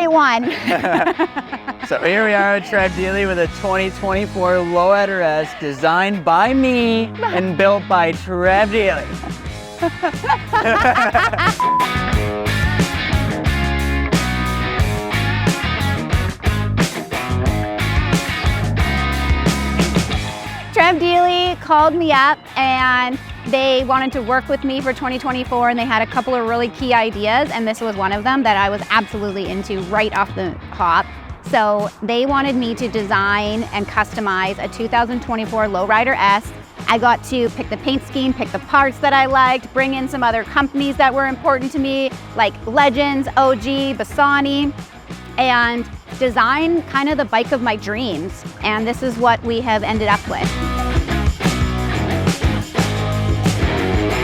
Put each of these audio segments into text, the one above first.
definitely won. So here we are at Trev Deeley with a 2024 Lowrider S designed by me and built by Trev Deeley. Trev Deeley called me up and they wanted to work with me for 2024, and they had a couple of really key ideas, and this was one of them that I was absolutely into right off the hop. So they wanted me to design and customize a 2024 Lowrider S. I got to pick the paint scheme, pick the parts that I liked, bring in some other companies that were important to me, like Legends, OG, Basani, and design kind of the bike of my dreams. And this is what we have ended up with.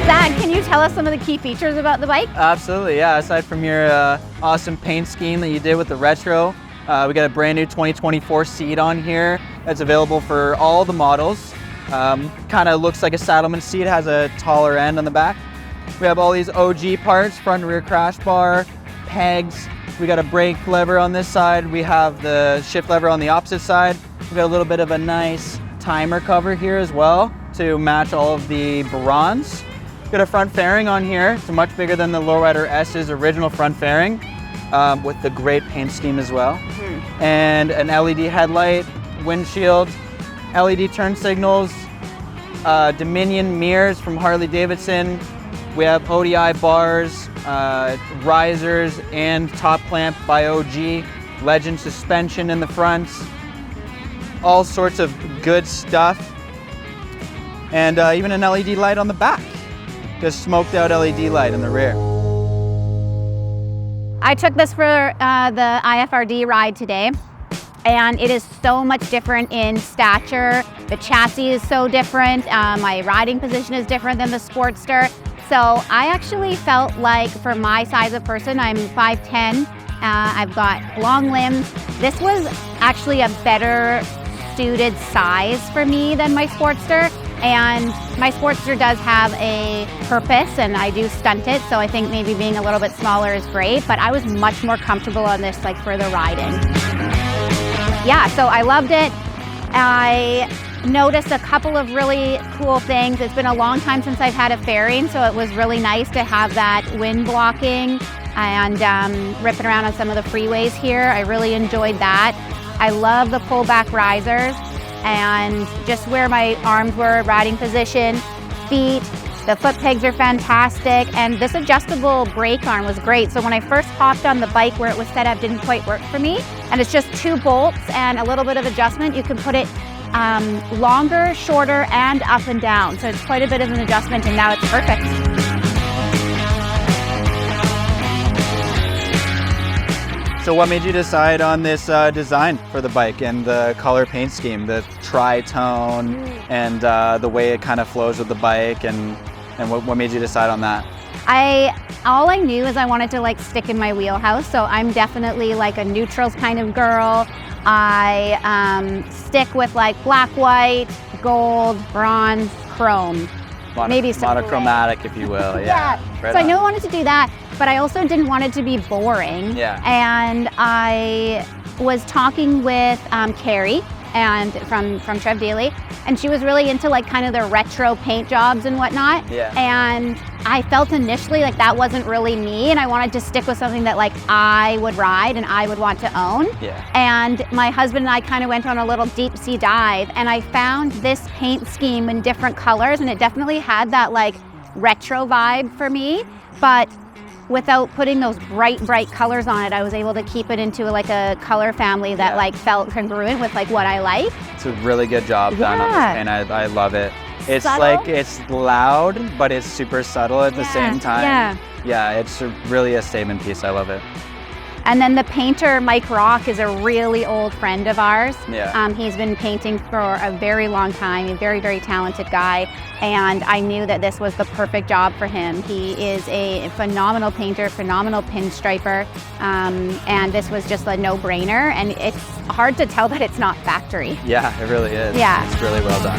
Zach, can you tell us some of the key features about the bike? Absolutely, yeah. Aside from your awesome paint scheme that you did with the retro, we got a brand new 2024 seat on here that's available for all the models. Kind of looks like a Saddleman seat, has a taller end on the back. We have all these OG parts, front and rear crash bar, pegs. We got a brake lever on this side. We have the shift lever on the opposite side. We got a little bit of a nice timer cover here as well to match all of the bronze. Got a front fairing on here. It's much bigger than the Lowrider S's original front fairing, with the great paint scheme as well. And an LED headlight, windshield, LED turn signals, Dominion mirrors from Harley-Davidson. We have ODI bars, risers, and top clamp by OG, Legend suspension in the front, all sorts of good stuff, and even an LED light on the back. Just smoked out LED light in the rear. I took this for the IFRD ride today, and it is so much different in stature. The chassis is so different. My riding position is different than the Sportster. So I actually felt like, for my size of person, I'm 5'10", I've got long limbs. This was actually a better suited size for me than my Sportster. And my Sportster does have a purpose, and I do stunt it, so I think maybe being a little bit smaller is great, but I was much more comfortable on this, like, for the riding. Yeah, so I loved it. I noticed a couple of really cool things. It's been a long time since I've had a fairing, so it was really nice to have that wind blocking and ripping around on some of the freeways here. I really enjoyed that. I love the pullback risers and just where my arms were, riding position, feet. The foot pegs are fantastic, and this adjustable brake arm was great. So when I first hopped on the bike, where it was set up didn't quite work for me, and it's just 2 bolts and a little bit of adjustment. You can put it longer, shorter, and up and down. So it's quite a bit of an adjustment, and now it's perfect. So what made you decide on this design for the bike and the color paint scheme, the tri-tone, and the way it kind of flows with the bike, and what made you decide on that? All I knew is I wanted to, like, stick in my wheelhouse, so I'm definitely like a neutrals kind of girl. I stick with like black, white, gold, bronze, chrome. Maybe some monochromatic, if you will. Yeah. Right, so I knew I wanted to do that, but I also didn't want it to be boring. Yeah. And I was talking with Carrie and from Trev Deeley, and she was really into, like, kind of the retro paint jobs and whatnot. Yeah. And I felt initially like that wasn't really me, and I wanted to stick with something that, like, I would ride and I would want to own. Yeah. And my husband and I kind of went on a little deep sea dive, and I found this paint scheme in different colors, and it definitely had that, like, retro vibe for me, but without putting those bright colors on it, I was able to keep it into, like, a color family that like felt congruent with, like, what I like. It's a really good job done on this, and I love it. It's subtle. Like, it's loud, but it's super subtle at the same time. Yeah, it's really a statement piece. I love it. And then the painter, Mike Rock, is a really old friend of ours. Yeah. He's been painting for a very long time, a very, very talented guy, and I knew that this was the perfect job for him. He is a phenomenal painter, phenomenal pinstriper, and this was just a no-brainer, and it's hard to tell that it's not factory. Yeah, it really is. Yeah. It's really well done.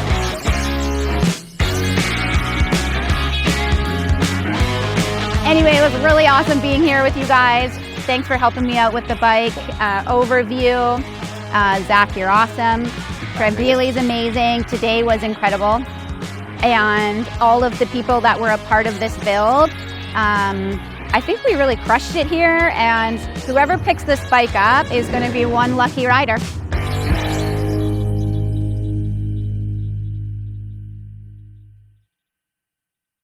Anyway, it was really awesome being here with you guys. thanks for helping me out with the bike overview. Zach, you're awesome. Trev Deeley's amazing. Today was incredible. And all of the people that were a part of this build, I think we really crushed it here, and whoever picks this bike up is going to be one lucky rider.